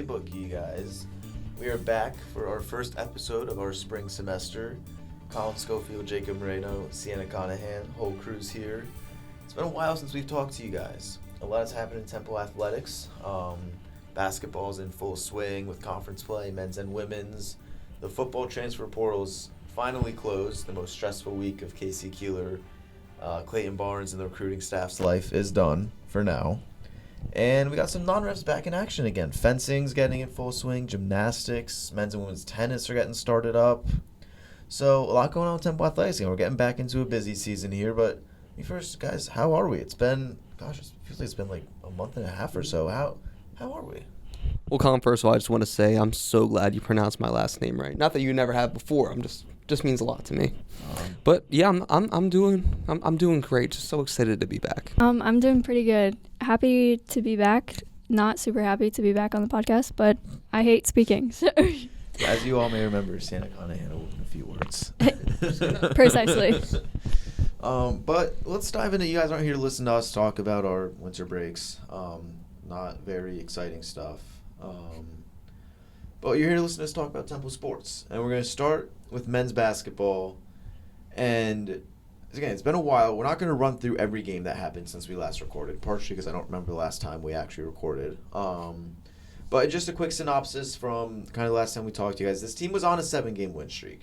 playbook, you guys. We are back for our first episode of our spring semester. Colin, Schofield, Jacob Moreno, Sienna Conaghan, whole crew's here. It's been a while since we've talked to you guys. A lot has happened in Temple Athletics. Basketball's in full swing with conference play, men's and women's. The football transfer portal's finally closed. The most stressful week of Casey Keeler, Clayton Barnes, and the recruiting staff's life is done for now. And we got some non-refs back in action again. Fencing's getting in full swing. Gymnastics, men's and women's tennis are getting started up. So a lot going on with Temple Athletics. We're getting back into a busy season here. But first, guys, how are we? It feels like it's been like a month and a half or so. How are we? Well, Colin, first of all, I just want to say I'm so glad you pronounced my last name right. Not that you never have before. Just means a lot to me. But yeah, I'm doing great. Just so excited to be back. I'm doing pretty good. Happy to be back. Not super happy to be back on the podcast, but I hate speaking. So. As you all may remember, Sienna Conaghan in a few words. Precisely. But let's dive into. You guys aren't here to listen to us talk about our winter breaks. Not very exciting stuff. But you're here to listen to us talk about Temple sports. And we're going to start with men's basketball. And again, it's been a while. We're not going to run through every game that happened since we last recorded, partially because I don't remember the last time we actually recorded. But just a quick synopsis from kind of the last time we talked to you guys. This team was on a 7-game win streak.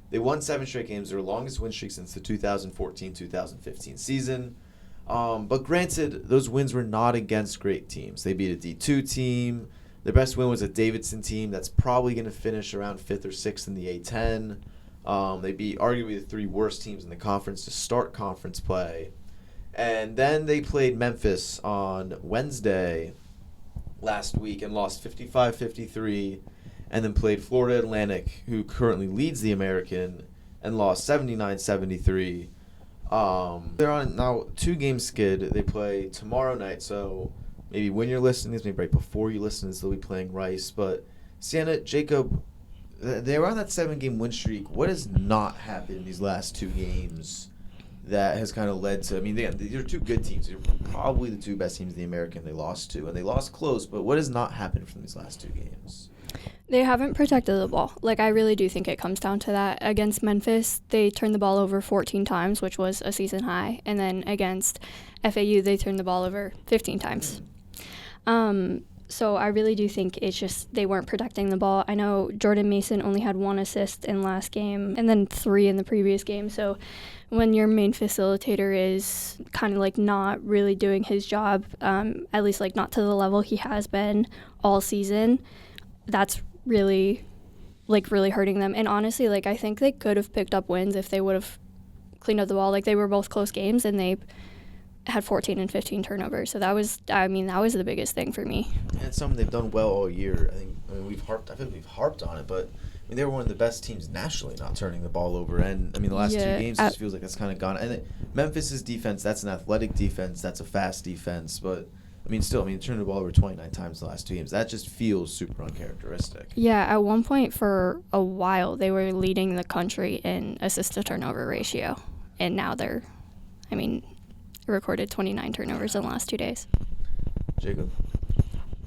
They won 7 straight games, their longest win streak since the 2014-2015 season. But granted, those wins were not against great teams. They beat a D2 team. Their best win was a Davidson team that's probably going to finish around 5th or 6th in the A10. They beat arguably the 3 worst teams in the conference to start conference play. And then they played Memphis on Wednesday last week and lost 55-53. And then played Florida Atlantic, who currently leads the American, and lost 79-73. They're on now 2-game skid. They play tomorrow night, so maybe when you're listening, this maybe right before you listen, they'll be playing Rice. But Sienna, Jacob, they're on that 7-game win streak. What has not happened in these last 2 games that has kind of led to? I mean, they're 2 good teams. They're probably the 2 best teams in the American. They lost to, and they lost close. But what has not happened from these last 2 games? They haven't protected the ball. I really do think it comes down to that. Against Memphis, they turned the ball over 14 times, which was a season high. And then against FAU, they turned the ball over 15 times. So I really do think it's just they weren't protecting the ball. I know Jordan Mason only had 1 assist in last game and then 3 in the previous game. So when your main facilitator is kind of not really doing his job, at least not to the level he has been all season, that's really hurting them. And honestly, I think they could have picked up wins if they would have cleaned up the ball. They were both close games, and they had 14 and 15 turnovers. So that was the biggest thing for me. And it's something they've done well all year. I feel we've harped on it, but they were one of the best teams nationally not turning the ball over. And the last 2 games just feels like that's kind of gone. And Memphis's defense, that's an athletic defense, that's a fast defense, but turning the ball over 29 times in the last 2 games, that just feels super uncharacteristic. Yeah, at one point for a while, they were leading the country in assist-to-turnover ratio. And now they're, recorded 29 turnovers in the last 2 days. Jacob?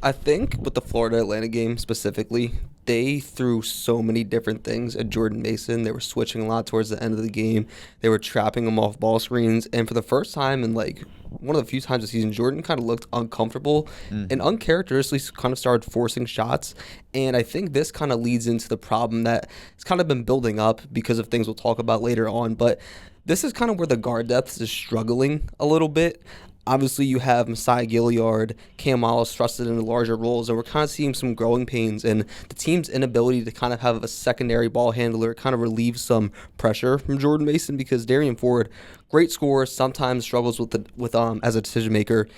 I think with the Florida Atlanta game specifically, they threw so many different things at Jordan Mason. They were switching a lot towards the end of the game. They were trapping him off ball screens. And for the first time in one of the few times this season, Jordan kind of looked uncomfortable and uncharacteristically kind of started forcing shots. And I think this kind of leads into the problem that has kind of been building up because of things we'll talk about later on. But this is kind of where the guard depth is struggling a little bit. Obviously, you have Messiah Gilliard, Cam Wallace thrusted into larger roles, and we're kind of seeing some growing pains. And the team's inability to kind of have a secondary ball handler kind of relieves some pressure from Jordan Mason because Darian Ford, great scorer, sometimes struggles with as a decision maker.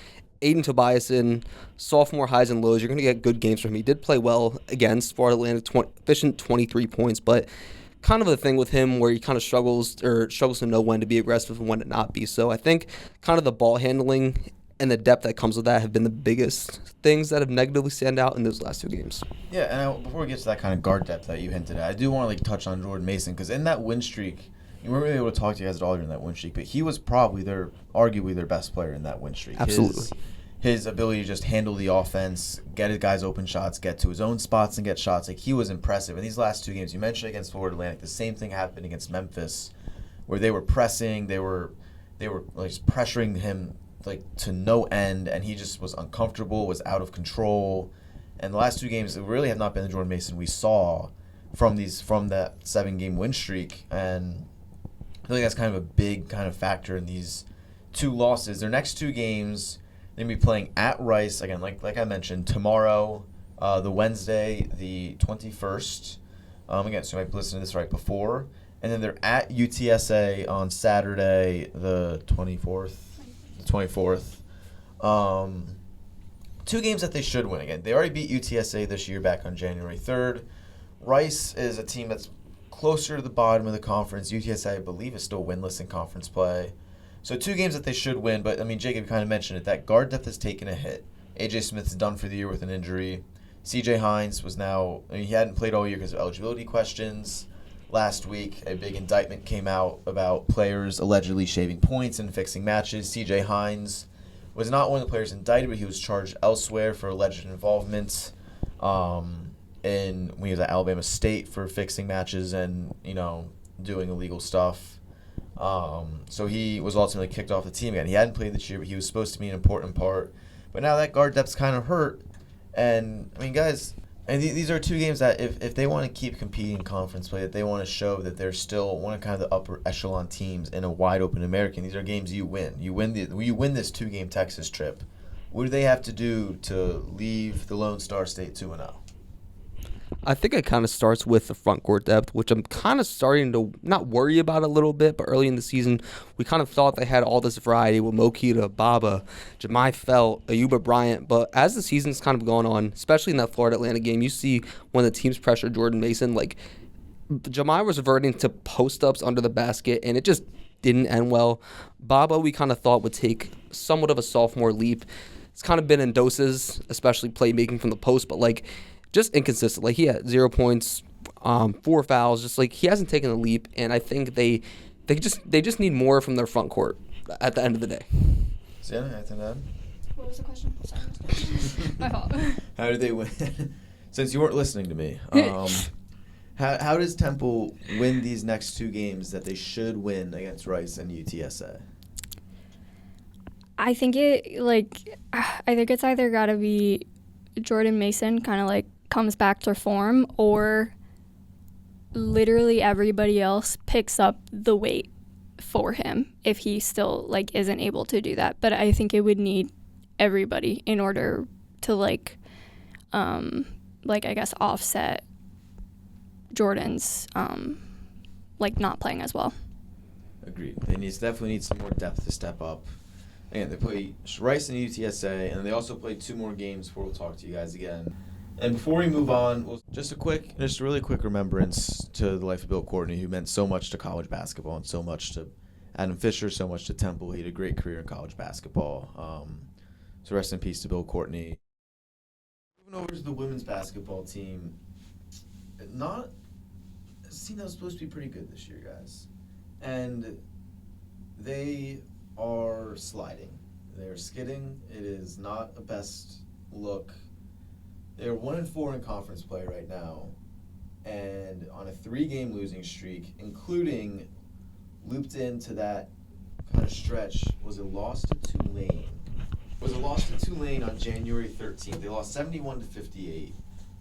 Aiden Tobiason, sophomore highs and lows. You're going to get good games from him. He did play well against Florida Atlantic, efficient 23 points, but kind of a thing with him where he kind of struggles to know when to be aggressive and when to not be. So I think kind of the ball handling and the depth that comes with that have been the biggest things that have negatively stand out in those last 2 games. Yeah, and before we get to that kind of guard depth that you hinted at, I do want to touch on Jordan Mason because in that win streak, you weren't really able to talk to you guys at all during that win streak, but he was probably arguably their best player in that win streak. Absolutely. his ability to just handle the offense, get his guys open shots, get to his own spots and get shots. Like, he was impressive. In these last 2 games, you mentioned against Florida Atlantic, the same thing happened against Memphis, where they were pressing, they were like just pressuring him like to no end, and he just was uncomfortable, was out of control. And the last 2 games, it really have not been the Jordan Mason we saw from that 7-game win streak. And I feel like that's kind of a big kind of factor in these 2 losses. Their next 2 games, they're going to be playing at Rice, again, like I mentioned, tomorrow, the Wednesday, the 21st. Again, so you might listen to this right before. And then they're at UTSA on Saturday, the 24th. 2 games that they should win. Again, they already beat UTSA this year back on January 3rd. Rice is a team that's closer to the bottom of the conference. UTSA, I believe, is still winless in conference play. So 2 games that they should win, but, I mean, Jacob kind of mentioned it. That guard depth has taken a hit. A.J. Smith's done for the year with an injury. C.J. Hines was now, I mean, he hadn't played all year because of eligibility questions. Last week, a big indictment came out about players allegedly shaving points and fixing matches. C.J. Hines was not one of the players indicted, but he was charged elsewhere for alleged involvement when he was at Alabama State for fixing matches and, doing illegal stuff. So he was ultimately kicked off the team again. He hadn't played this year, but he was supposed to be an important part. But now that guard depth's kind of hurt. And, I mean, guys, and these are 2 games that if they want to keep competing in conference play, that they want to show that they're still one of kind of the upper echelon teams in a wide open American. These are games you win. You win this 2-game Texas trip. What do they have to do to leave the Lone Star State 2-0? I think it kind of starts with the front court depth, which I'm kind of starting to not worry about a little bit, but early in the season, we kind of thought they had all this variety with Mokita, Baba, Jemai Felt, Ayuba Bryant, but as the season's kind of gone on, especially in that Florida Atlantic game, you see when the teams pressure Jordan Mason, like, Jemai was reverting to post-ups under the basket, and it just didn't end well. Baba, we kind of thought would take somewhat of a sophomore leap. It's kind of been in doses, especially playmaking from the post, but, like, just inconsistent. Like, he had 0 points, 4 fouls. Just like he hasn't taken the leap, and I think they just need more from their front court at the end of the day. Sienna, anything to add? What was the question? Sorry. My fault. How do they win? Since you weren't listening to me, how does Temple win these next 2 games that they should win against Rice and UTSA? I think it's either got to be Jordan Mason kind of like comes back to form, or literally everybody else picks up the weight for him if he still like isn't able to do that. But I think it would need everybody in order to I guess offset Jordan's not playing as well. Agreed. They definitely need some more depth to step up. Again, they play Rice and UTSA, and they also play 2 more games before we'll talk to you guys again. And before we move on, just a really quick remembrance to the life of Bill Courtney, who meant so much to college basketball and so much to Adam Fisher, so much to Temple. He had a great career in college basketball. So rest in peace to Bill Courtney. Moving over to the women's basketball team, not a team that was supposed to be pretty good this year, guys. And they are sliding. They're skidding. It is not a best look. They're 1-4 in conference play right now, and on a 3-game losing streak, including looped into that kind of stretch was a loss to Tulane. On January 13th. They lost 71-58,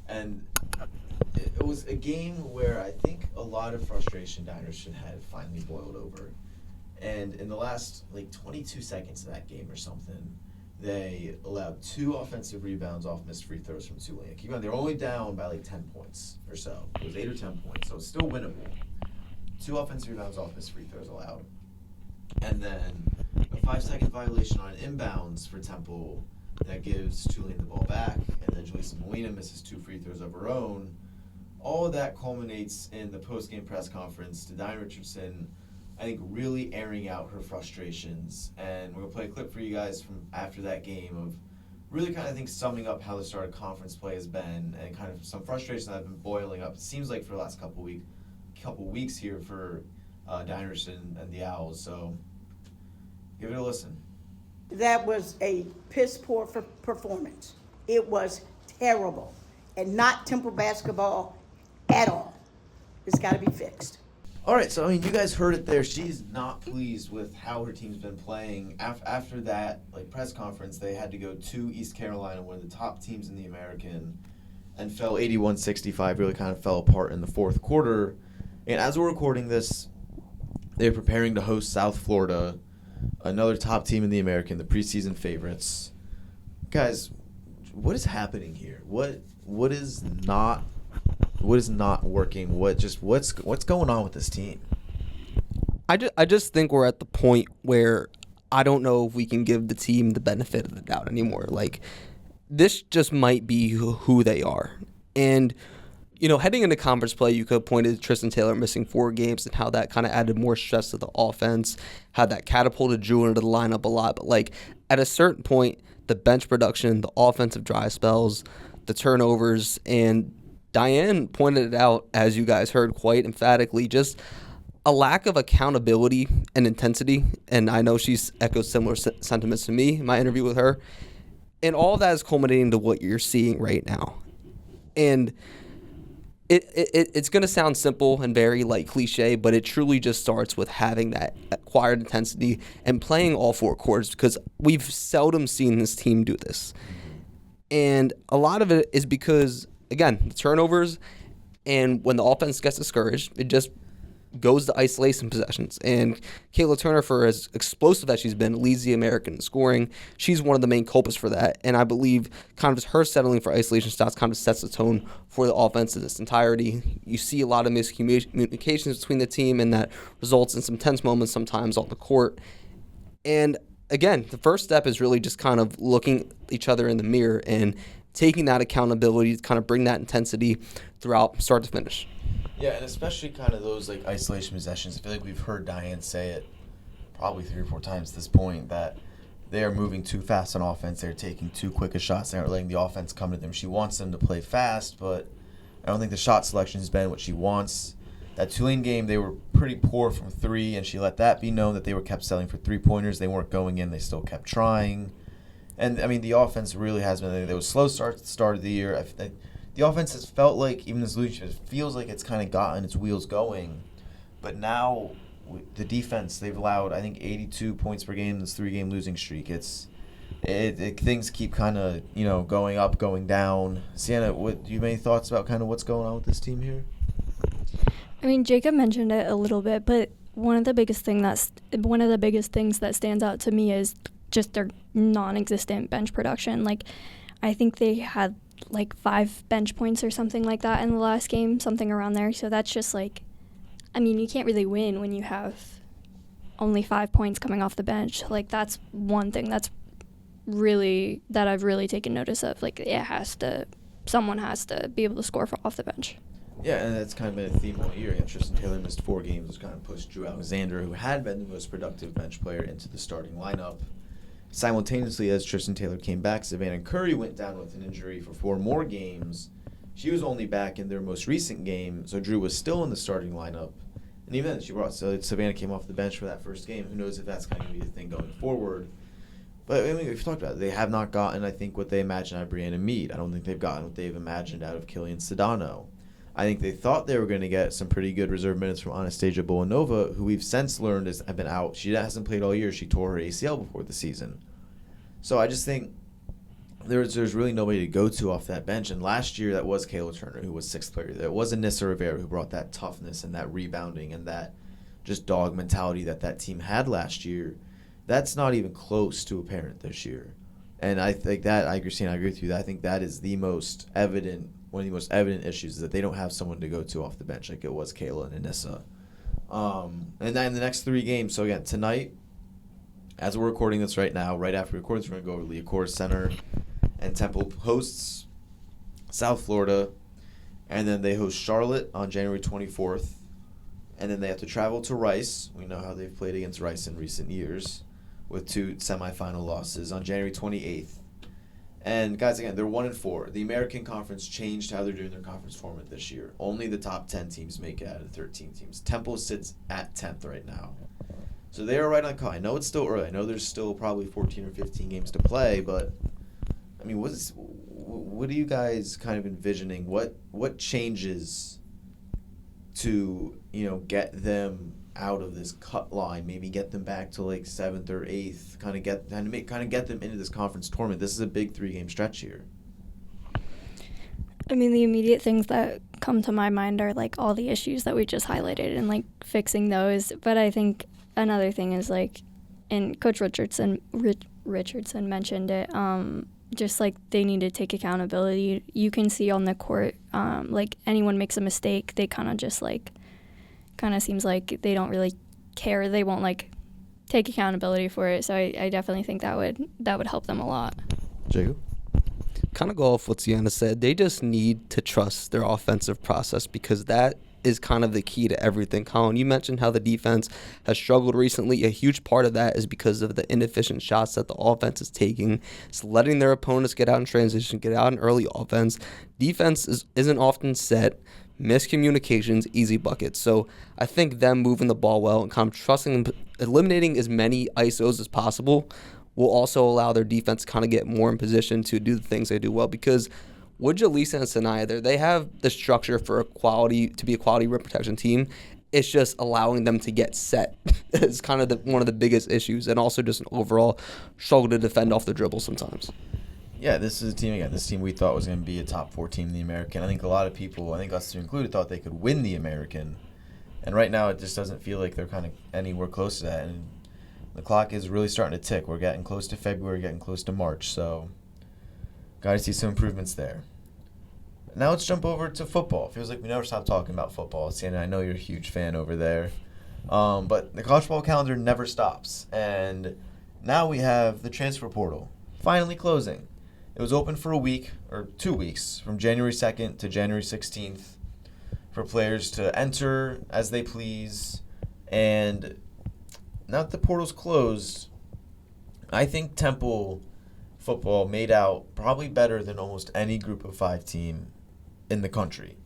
and it was a game where I think a lot of frustration Diners had finally boiled over. And in the last 22 seconds of that game or something, they allowed 2 offensive rebounds off missed free throws from Tulane. Keep on, they were only down by 10 points or so. It was 8 or 10 points, so it's still winnable. 2 offensive rebounds off missed free throws allowed. And then a 5-second violation on inbounds for Temple that gives Tulane the ball back, and then Julissa Molina misses 2 free throws of her own. All of that culminates in the post-game press conference to Diane Richardson, I think, really airing out her frustrations. And we're going to play a clip for you guys from after that game of really kind of, I think, summing up how the start of conference play has been and kind of some frustrations that have been boiling up. It seems like for the last couple weeks here for Diane Richardson and the Owls. So give it a listen. That was a piss-poor performance. It was terrible, and not Temple basketball at all. It's got to be fixed. All right, so I mean, you guys heard it there. She's not pleased with how her team's been playing. After that press conference, they had to go to East Carolina, one of the top teams in the American, and fell 81-65. Really kind of fell apart in the fourth quarter. And as we're recording this, they're preparing to host South Florida, another top team in the American, the preseason favorites. Guys, what is happening here? What is not working? What's going on with this team? I just think we're at the point where I don't know if we can give the team the benefit of the doubt anymore. Like, this just might be who they are. And, heading into conference play, you could have pointed to Tristan Taylor missing 4 games and how that kind of added more stress to the offense, how that catapulted Drew into the lineup a lot. But, at a certain point, the bench production, the offensive dry spells, the turnovers, and Diane pointed it out, as you guys heard quite emphatically, just a lack of accountability and intensity. And I know she's echoed similar sentiments to me in my interview with her. And all that is culminating to what you're seeing right now. And it's going to sound simple and very cliche, but it truly just starts with having that acquired intensity and playing all 4 quarters, because we've seldom seen this team do this. And a lot of it is because, again, the turnovers, and when the offense gets discouraged, it just goes to isolation possessions. And Kayla Turner, for as explosive as she's been, leads the American in scoring. She's one of the main culprits for that. And I believe kind of just her settling for isolation shots kind of sets the tone for the offense in its entirety. You see a lot of miscommunications between the team, and that results in some tense moments sometimes on the court. And again, the first step is really just kind of looking each other in the mirror and taking that accountability to kind of bring that intensity throughout start to finish. Yeah, and especially kind of those isolation possessions. I feel like we've heard Diane say it probably 3 or 4 times at this point, that they are moving too fast on offense. They're taking too quick a shots. They aren't letting the offense come to them. She wants them to play fast, but I don't think the shot selection has been what she wants. That Tulane game, they were pretty poor from 3, and she let that be known that they were kept settling for 3-pointers. They weren't going in. They still kept trying. And, I mean, the offense really has been – there was slow start at the start of the year. The offense has felt like, even as leadership, it feels like it's kind of gotten its wheels going. But now, the defense, they've allowed, I think, 82 points per game in this 3-game losing streak. Things keep kind of, going up, going down. Sienna, do you have any thoughts about kind of what's going on with this team here? I mean, Jacob mentioned it a little bit, but one of the biggest things that stands out to me is just their non-existent bench production. I think they had 5 bench points or something like that in the last game, something around there. So that's just you can't really win when you have only 5 points coming off the bench. That's one thing that I've really taken notice of. Someone has to be able to score off the bench. Yeah, and that's kind of been a theme all year. Tristan Taylor missed 4 games, which kind of pushed Drew Alexander, who had been the most productive bench player, into the starting lineup. Simultaneously, as Tristan Taylor came back, Savannah Curry went down with an injury for 4 more games. She was only back in their most recent game, so Drew was still in the starting lineup. And even then, Savannah came off the bench for that first game. Who knows if that's kind of going to be a thing going forward. But I mean, we've talked about it. They have not gotten, I think, what they imagined out of Brianna Meade. I don't think they've gotten what they've imagined out of Killian Sedano. I think they thought they were going to get some pretty good reserve minutes from Anastasia Bolanova, who we've since learned has been out. She hasn't played all year. She tore her ACL before the season. So I just think there's really nobody to go to off that bench. And last year, that was Kayla Turner, who was 6th player. There was Anissa Rivera, who brought that toughness and that rebounding and that just dog mentality that team had last year. That's not even close to apparent this year. And I think that, I agree with you. I think that is one of the most evident issues, is that they don't have someone to go to off the bench like it was Kayla and Anissa. And then the next 3 games, so again, tonight, as we're recording this right now, right after we record this, we're going to go over to Leah Center, and Temple hosts South Florida, and then they host Charlotte on January 24th, and then they have to travel to Rice. We know how they've played against Rice in recent years, with 2 semifinal losses on January 28th. And guys, again, they're 1-4. The American Conference changed how they're doing their conference format this year. Only the top 10 teams make it out of 13 teams. Temple sits at 10th right now. So they are right on the call. I know it's still early. I know there's still probably 14 or 15 games to play, but I mean, what are you guys kind of envisioning? What changes to, get them out of this cut line, maybe get them back to like 7th or 8th, kind of get them into this conference tournament? This is a big 3-game stretch here. I mean, the immediate things that come to my mind are like all the issues that we just highlighted and like fixing those. But I think another thing is like, and Coach Richardson mentioned it, just like they need to take accountability. You can see on the court, like anyone makes a mistake, they kind of seems like they don't really care. They won't like take accountability for it. So I definitely think that would help them a lot. Jacob? Kind of go off what Sienna said. They just need to trust their offensive process, because that is kind of the key to everything. Colin, you mentioned how the defense has struggled recently. A huge part of that is because of the inefficient shots that the offense is taking. It's letting their opponents get out in transition, get out in early offense. Defense isn't often set. Miscommunications, easy buckets. So I think them moving the ball well and kind of trusting them, eliminating as many ISOs as possible, will also allow their defense to kind of get more in position to do the things they do well. Because with Jaleesa and Sanaya there, they have the structure for to be a quality rim protection team. It's just allowing them to get set is kind of one of the biggest issues, and also just an overall struggle to defend off the dribble sometimes. Yeah, this is a team, again, this team we thought was going to be a top 4 team in the American. I think a lot of people, I think us included, thought they could win the American. And right now it just doesn't feel like they're kind of anywhere close to that. And the clock is really starting to tick. We're getting close to February, getting close to March. So got to see some improvements there. Now let's jump over to football. Feels like we never stop talking about football. Sienna, I know you're a huge fan over there. But the college football calendar never stops. And now we have the transfer portal finally closing. It was open for a week or 2 weeks, from January 2nd to January 16th, for players to enter as they please. And now that the portal's closed, I think Temple football made out probably better than almost any group of 5 team in the country.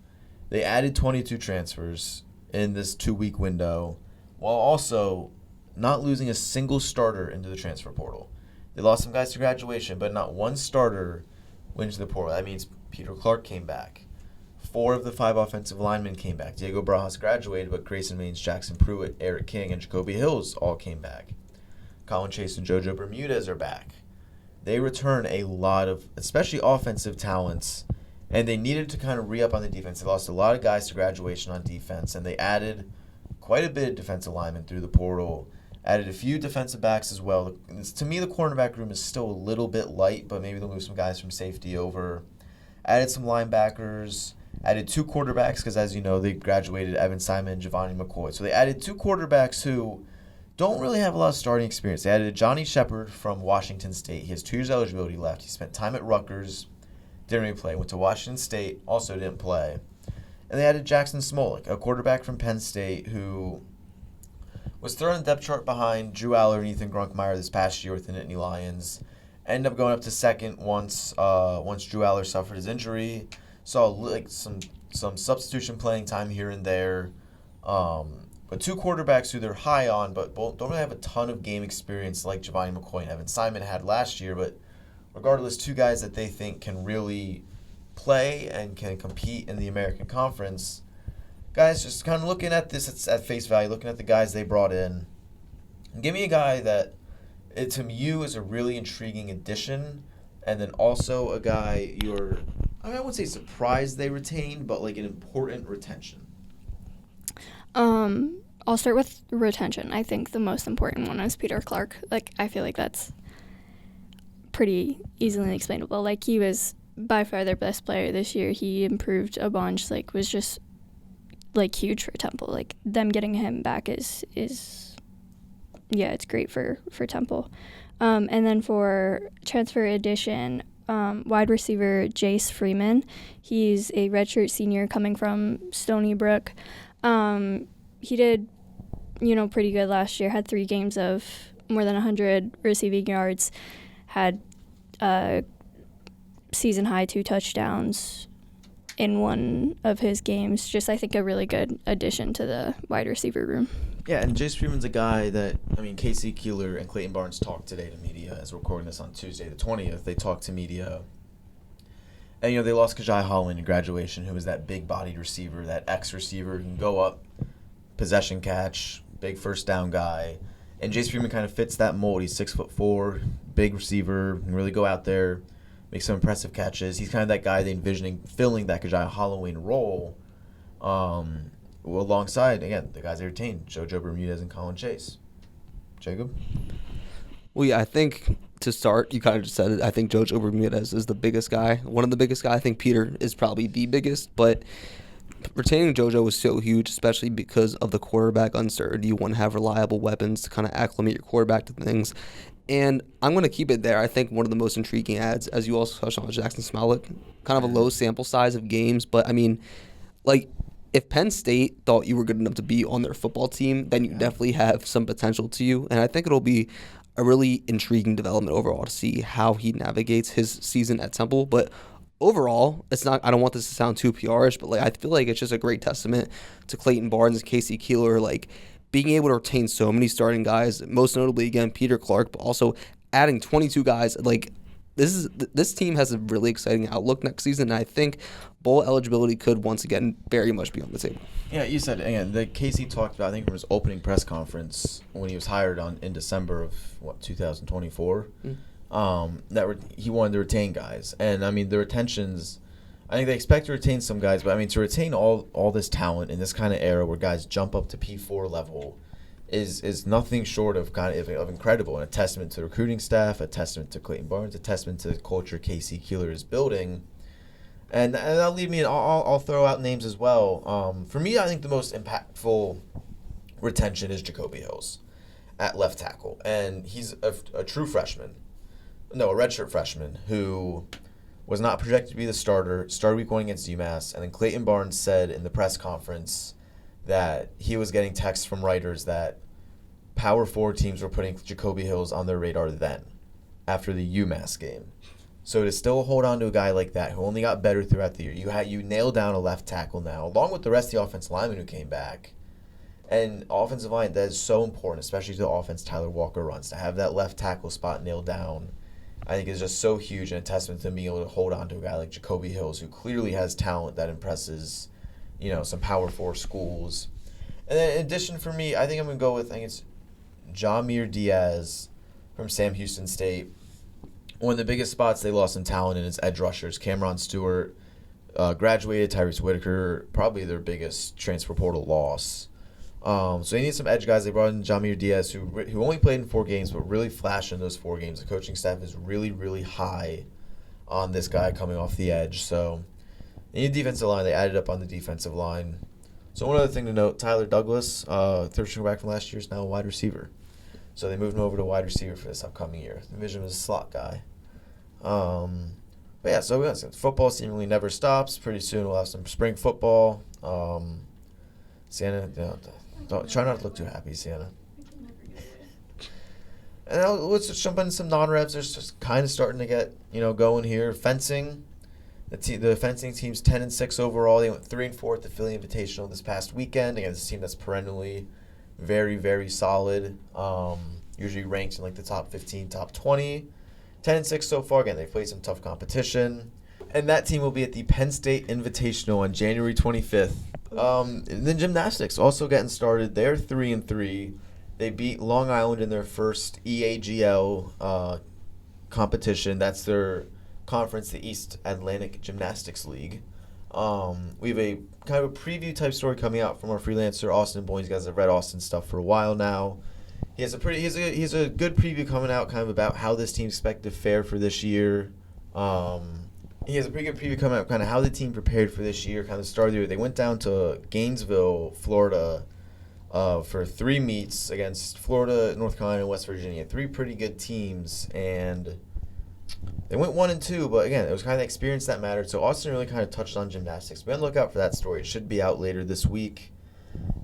They added 22 transfers in this 2-week window, while also not losing a single starter into the transfer portal. They lost some guys to graduation, but not one starter went into the portal. That means Peter Clark came back. 4 of the 5 offensive linemen came back. Diego Barajas graduated, but Grayson Maines, Jackson Pruitt, Eric King, and Jacoby Hills all came back. Colin Chase and JoJo Bermudez are back. They return a lot of, especially offensive talents, and they needed to kind of re-up on the defense. They lost a lot of guys to graduation on defense, and they added quite a bit of defensive linemen through the portal. Added a few defensive backs as well. To me, the cornerback room is still a little bit light, but maybe they'll move some guys from safety over. Added some linebackers. Added 2 quarterbacks, because as you know, they graduated Evan Simon and Giovanni McCoy. So they added 2 quarterbacks who don't really have a lot of starting experience. They added Johnny Shepard from Washington State. He has 2 years eligibility left. He spent time at Rutgers, didn't really play. Went to Washington State, also didn't play. And they added Jackson Smolik, a quarterback from Penn State who was thrown in the depth chart behind Drew Aller and Ethan Grunkmeyer this past year with the Nittany Lions. Ended up going up to second once Drew Aller suffered his injury. Saw like some substitution playing time here and there. But 2 quarterbacks who they're high on, but both don't really have a ton of game experience like Giovanni McCoy and Evan Simon had last year. But regardless, 2 guys that they think can really play and can compete in the American Conference. Guys, just kind of looking at this at face value, looking at the guys they brought in. Give me a guy that, to you, is a really intriguing addition, and then also a guy I wouldn't say surprised they retained, but like an important retention. I'll start with retention. I think the most important one is Peter Clark. Like, I feel like that's pretty easily explainable. Like, he was by far their best player this year. He improved a bunch, like, was just like huge for Temple. Like, them getting him back is it's great for Temple. And then for transfer addition, wide receiver Jace Freeman. He's a redshirt senior coming from Stony Brook. He did, pretty good last year. Had 3 games of more than 100 receiving yards. Had season high 2 touchdowns. in one of his games. Just, I think, a really good addition to the wide receiver room. Yeah, and Jace Freeman's a guy that, Casey Keeler and Clayton Barnes talked today to media as we're recording this on Tuesday the 20th. They talked to media. And, they lost Kajai Holland in graduation, who was that big-bodied receiver, that X receiver who can go up, possession catch, big first down guy. And Jace Freeman kind of fits that mold. He's 6'4", big receiver, can really go out there, make some impressive catches. He's kind of that guy they envisioning filling that Kajai Holland role alongside, again, the guys they retained, JoJo Bermudez and Colin Chase. Jacob? Well, yeah, I think to start, you kind of just said it. I think JoJo Bermudez is the biggest guy, one of the biggest guys. I think Peter is probably the biggest, but retaining JoJo was so huge, especially because of the quarterback uncertainty. You want to have reliable weapons to kind of acclimate your quarterback to things. And I'm going to keep it there. I think one of the most intriguing ads, as you also touched on, Jackson Smolik, kind of a low sample size of games. But, if Penn State thought you were good enough to be on their football team, then you definitely have some potential to you. And I think it'll be a really intriguing development overall to see how he navigates his season at Temple. But overall, it's not. I don't want this to sound too PR-ish, but I feel like it's just a great testament to Clayton Barnes and Casey Keeler, being able to retain so many starting guys, most notably again Peter Clark, but also adding 22 guys. This team has a really exciting outlook next season, and I think bowl eligibility could once again very much be on the table. Yeah, you said again that Casey talked about, I think, from his opening press conference when he was hired in December of 2024. He wanted to retain guys, and the retentions. I think they expect to retain some guys, but to retain all this talent in this kind of era where guys jump up to P4 level is nothing short of of incredible, and a testament to the recruiting staff, a testament to Clayton Barnes, a testament to the culture Casey Keeler is building. And that'll leave me, and I'll throw out names as well. For me, I think the most impactful retention is Jacoby Hills at left tackle, and he's a true freshman. No, a redshirt freshman who was not projected to be the starter, started week 1 against UMass, and then Clayton Barnes said in the press conference that he was getting texts from writers that Power 4 teams were putting Jacoby Hills on their radar then, after the UMass game. So to still hold on to a guy like that who only got better throughout the year, you nailed down a left tackle now, along with the rest of the offensive linemen who came back. And offensive line, that is so important, especially to the offense Tyler Walker runs. To have that left tackle spot nailed down, I think is just so huge, and a testament to them being able to hold on to a guy like Jacoby Hills, who clearly has talent that impresses, some Power 4 schools. And then in addition for me, I think I'm going to go with, it's Jamir Diaz from Sam Houston State. One of the biggest spots they lost in talent in is edge rushers. Cameron Stewart graduated, Tyrese Whitaker, probably their biggest transfer portal loss. So they need some edge guys. They brought in Jamir Diaz, who only played in 4 games, but really flashed in those 4 games. The coaching staff is really, really high on this guy coming off the edge. So they need defensive line. They added up on the defensive line. So one other thing to note, Tyler Douglas, third string back from last year, is now a wide receiver. So they moved him over to wide receiver for this upcoming year. The vision was a slot guy. But yeah, so football seemingly never stops. Pretty soon we'll have some spring football. Sienna, try not to look too happy, Sienna. And let's just jump into some non-revs. They're just kind of starting to get going here. Fencing, the fencing team's 10-6 overall. They went 3-4 at the Philly Invitational this past weekend against a team that's perennially very, very solid. Usually ranked in the top 15, top 20. 10-6 so far. Again, they've played some tough competition. And that team will be at the Penn State Invitational on January 25th. And then gymnastics also getting started. They're 3-3. They beat Long Island in their first EAGL competition. That's their conference, the East Atlantic Gymnastics League. We have a kind of a preview type story coming out from our freelancer Austin Boyne. You guys have read Austin's stuff for a while now. He has a good preview coming out, kind of about how this team's expected to fare for this year. He has a pretty good preview coming out, kind of how the team prepared for this year, kind of the start of the year. They went down to Gainesville, Florida, for 3 meets against Florida, North Carolina, and West Virginia. 3 pretty good teams, and they went 1-2. But again, it was kind of the experience that mattered. So Austin really kind of touched on gymnastics. Be on the lookout for that story. It should be out later this week.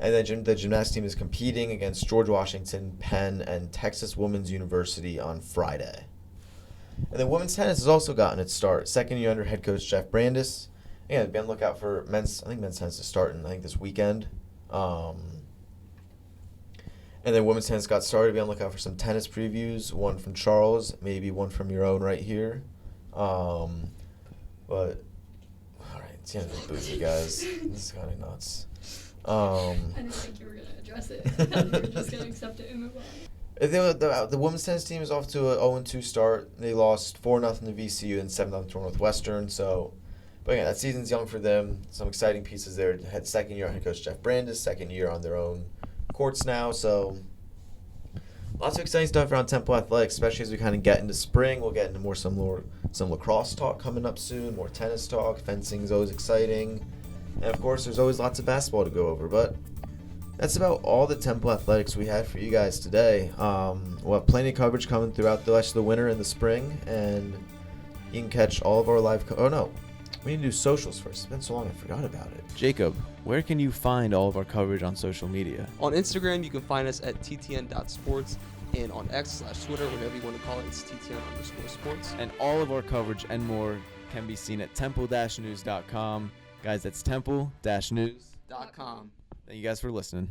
And then the gymnastics team is competing against George Washington, Penn, and Texas Women's University on Friday. And then women's tennis has also gotten its start. Second year under head coach Jeff Brandis. Yeah, be on the lookout for men's. I think men's tennis is starting. I think this weekend. And then women's tennis got started. Be on the lookout for some tennis previews. One from Charles, maybe one from your own right here. But all right, it's gonna be boozy, guys. This is kind of nuts. I didn't think you were gonna address it. I thought you were just gonna accept it and move on. The women's tennis team is off to a 0-2 start. They lost 4-0 to VCU and 7-0 to Northwestern. So, but yeah, that season's young for them. Some exciting pieces there. Had second year head coach Jeff Brandis, second year on their own courts now. So, lots of exciting stuff around Temple Athletics, especially as we kind of get into spring. We'll get into some lacrosse talk coming up soon, more tennis talk. Fencing is always exciting, and of course, there's always lots of basketball to go over. But that's about all the Temple Athletics we had for you guys today. We'll have plenty of coverage coming throughout the rest of the winter and the spring, and you can catch all of our live. Oh no, we need to do socials first. It's been so long, I forgot about it. Jacob, where can you find all of our coverage on social media? On Instagram, you can find us at ttn.sports, and on X/Twitter, whatever you want to call it, it's ttn_sports. And all of our coverage and more can be seen at temple-news.com. Guys, that's temple-news.com. .com. Thank you guys for listening.